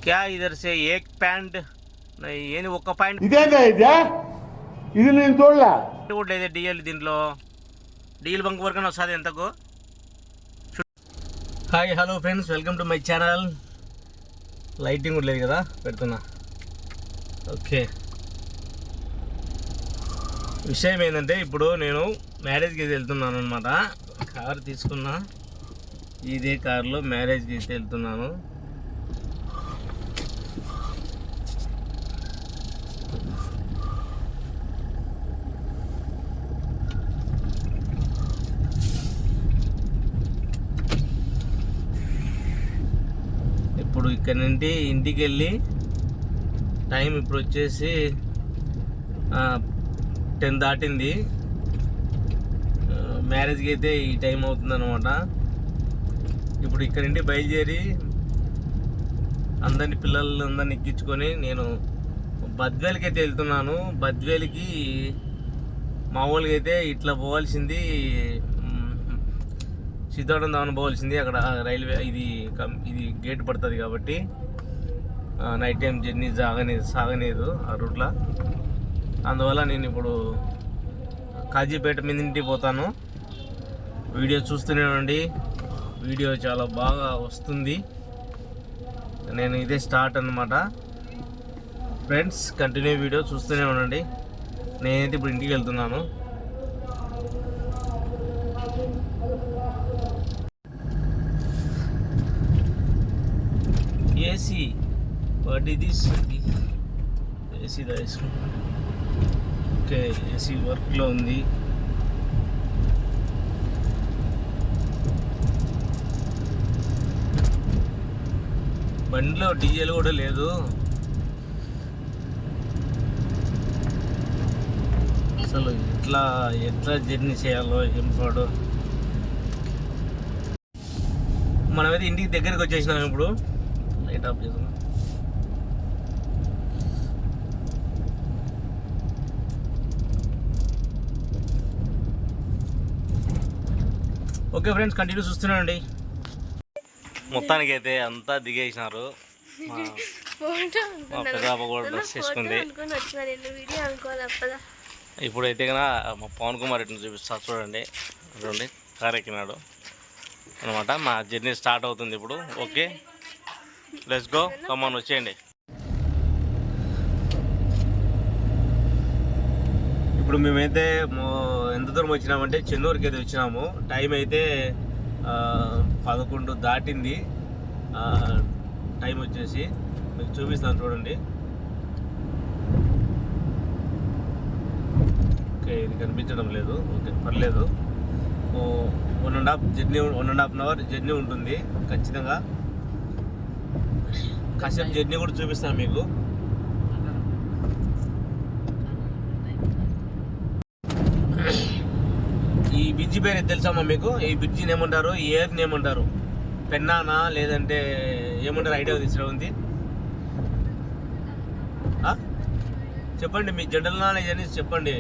क्या इधर से एक पैंट नहीं ఒక్క పాయింట్ ఇది నేను చూడలే కూడా లేదు డిఎల్ దీంట్లో డిఎల్ బంక్ వరకు వస్తుంది ఎంతకు. Hi hello friends, welcome to my channel. Lighting కూడా లేదు కదా, పెడుతున్నా. ఓకే, విషయం ఏంటంటే ఇప్పుడు నేను మ్యారేజ్కి వెళ్తున్నాను అనమాట. కార్ తీసుకున్నా, ఇదే కార్లో మ్యారేజ్కి వెళ్తున్నాను. ఇప్పుడు ఇక్కడ నుండి ఇంటికి వెళ్ళి టైం ఇప్పుడు వచ్చేసి 10 దాటింది. మ్యారేజ్కి అయితే ఈ టైం అవుతుంది అనమాట. ఇప్పుడు ఇక్కడ నుండి బయలుదేరి పిల్లలందరినీ ఎక్కించుకొని నేను బద్వేలుకి అయితే వెళ్తున్నాను. బద్వేలుకి మామూలుగా అయితే ఇట్లా పోవాల్సింది, సిద్ధవటం దావన పోవాల్సింది. అక్కడ రైల్వే ఇది గేట్ పడుతుంది కాబట్టి నైట్ టైం జర్నీ సాగలేదు ఆ రూట్లో. అందువల్ల నేను ఇప్పుడు కాజీపేట మీదింటికి పోతాను. వీడియో చూస్తూనే ఉండండి, వీడియో చాలా బాగా వస్తుంది. నేను ఇదే స్టార్ట్ అన్నమాట ఫ్రెండ్స్. కంటిన్యూ వీడియో చూస్తూనే ఉండండి. నేనైతే ఇప్పుడు ఇంటికి వెళ్తున్నాను. ఏసీ వాట్ ఇది ఏసీ ఓకే, ఏసీ వర్క్లో ఉంది. బండిలో డీజిల్ కూడా లేదు. అసలు ఎట్లా జర్నీ చేయాలో ఏం పాడు. మనమైతే ఇంటికి దగ్గరికి వచ్చేసినాం. ఇప్పుడు లైట్ ఆఫ్ చేస్తున్నాం. ఓకే ఫ్రెండ్స్, కంటిన్యూ చూస్తున్నానండి. మొత్తానికి అయితే అంతా దిగేసినారు. మా పెద్ద కూడా డ్రెస్ వేసుకుంది. ఇప్పుడైతే కన్నా మా పవన్ కుమార్ ఇట్లా చూపిస్తా చూడండి. కార్ ఎక్కినాడు అనమాట. మా జర్నీ స్టార్ట్ అవుతుంది ఇప్పుడు. ఓకే, లెట్స్ గో, కమాన్, వచ్చేయండి. ఇప్పుడు మేమైతే ఎంత దూరం వచ్చినామంటే చెన్నూరుకి అయితే వచ్చినాము. టైం అయితే 11 దాటింది. టైం వచ్చేసి మీకు చూపిస్తాను చూడండి. ఓకే, ఇది కనిపించడం లేదు. ఓకే, పర్లేదు. 1.5 అవర్ జర్నీ ఉంటుంది ఖచ్చితంగా. కాసేపు జర్నీ కూడా చూపిస్తాను మీకు. ఈ బ్రిడ్జి పేరు తెలుసమ్మా మీకు? ఈ బ్రిడ్జిని ఏమంటారు? ఏర్ని ఏమంటారు? పెన్నానా లేదంటే ఏమంటారు? ఐడియా ఉంది. చెప్పండి, మీ జనరల్ నాలెడ్జ్ అనేది చెప్పండి.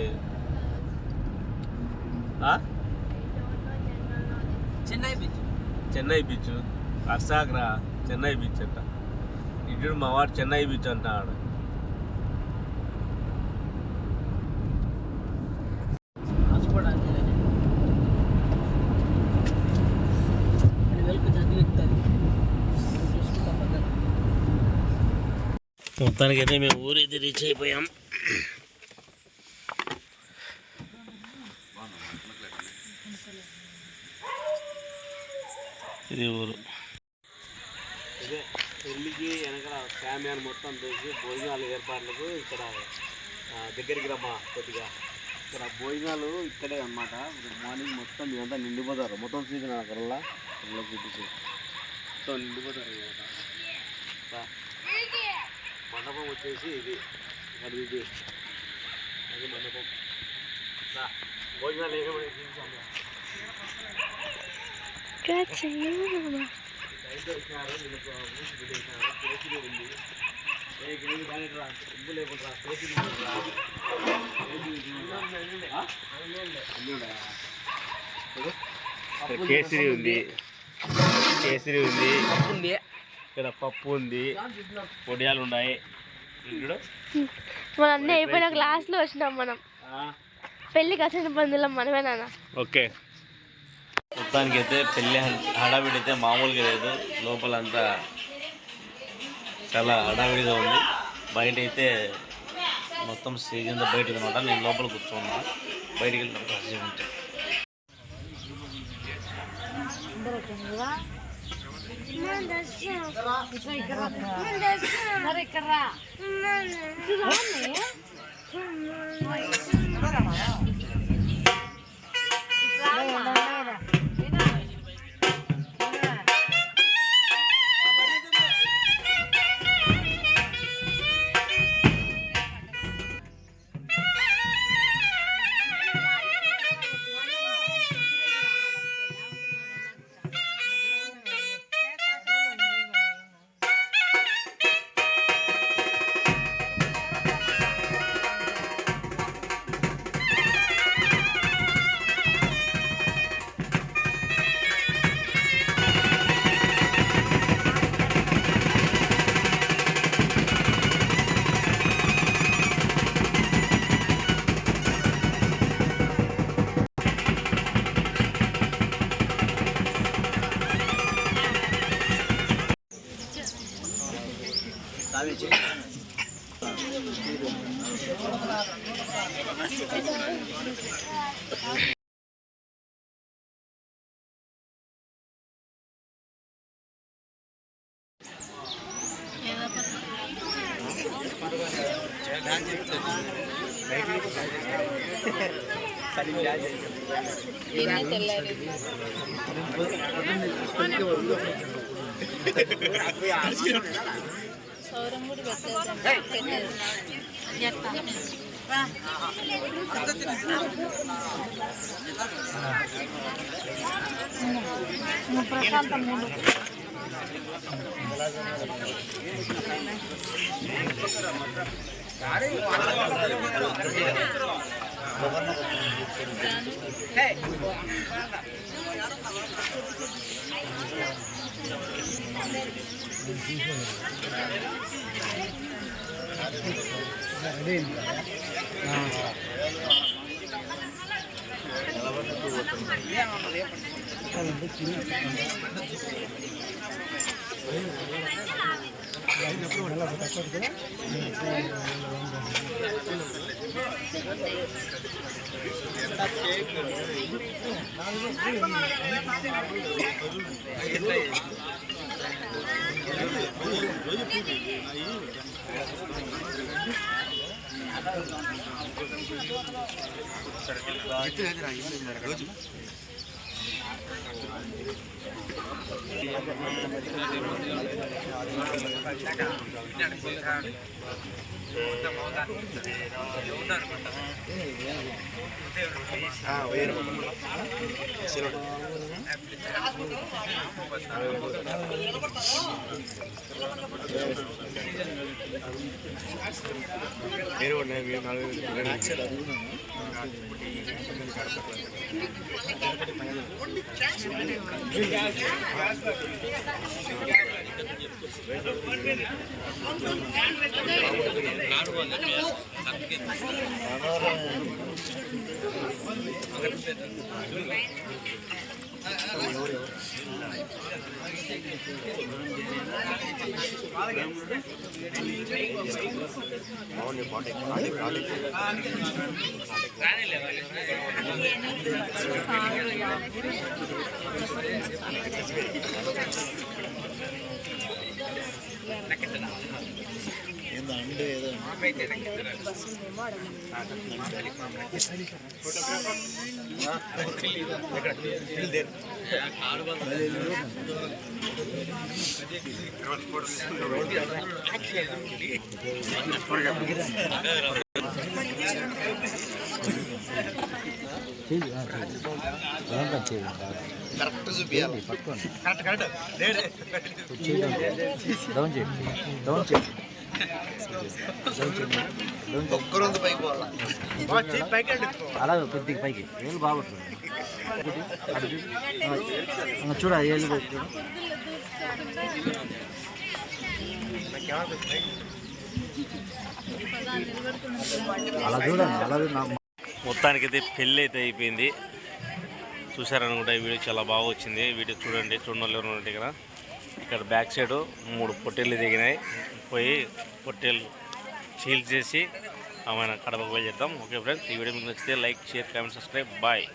చెన్నై బీచ్ అర్సాగ్రా చెన్నై బీచ్ అంట. ఇటు మా వాడు చెన్నై బీచ్ అంటాడు. మొత్తానికైతే మేము ఊరైతే రీచ్ అయిపోయాం. ఇది ఊరు. ఇదే పెళ్ళికి వెనకాల ఫ్యామిలీ మొత్తం చేసి భోజనాలు ఏర్పాట్లకు ఇక్కడ దగ్గరికి రమ్మా కొద్దిగా. ఇక్కడ భోజనాలు ఇక్కడే అన్నమాట. మార్నింగ్ మొత్తం ఇదంతా నిండిపోతారు. మొత్తం సీజన్ అక్కడల్లా ఇలా చూపించి మొత్తం నిండిపోతారు అనమాట. మండపం వచ్చేసి ఇది అది మండపం. భోజనాలు ఏమేమి కేసరి ఉంది, కేసరి ఉంది, ఇక్కడ పప్పు ఉంది, పొడియాలు ఉన్నాయి. మన అన్నీ అయిపోయిన క్లాస్లో వచ్చినాం మనం. పెళ్ళికి వచ్చిన బంధువులం మనమే నాన్న. ఓకే, మొత్తానికి అయితే పెళ్ళి హడావిడి అయితే మామూలుగా లేదు. లోపలంతా చాలా హడావిడిగా ఉంది. బయట అయితే మొత్తం స్టేజ్ అంతా బయట అనమాట. నేను లోపల కూర్చున్నా, బయటికి వెళ్తాను కాసేపు ఉంటే. సౌరం కూడా ప్రశాంతం కరెక్ట్ చూపియాలి పట్టుకోండి డౌన్ చేయండి డౌన్ చేయండి ఒక్కరోజు పైకి పోవాలి అలా కొద్దిగా పైకి ఏళ్ళు బాగుంటుంది చూడ ఏళ్ళు అలా చూడండి అలా మొత్తానికి అయితే పెళ్ళి అయితే అయిపోయింది. చూసారనుకుంటా, ఈ వీడియో చాలా బాగా వచ్చింది. వీడియో చూడండి, చూడండి ఎవరు ఇక్కడ. ఇక్కడ బ్యాక్ సైడ్ 3 పొట్టేళ్ళు దిగినాయి. పోయి పొట్టేళ్ళు చీల్ చేసి ఆమె కడపకు పోయి చేద్దాం. ఓకే ఫ్రెండ్స్, ఈ వీడియో మీకు నచ్చితే like, share, comment, subscribe. Bye.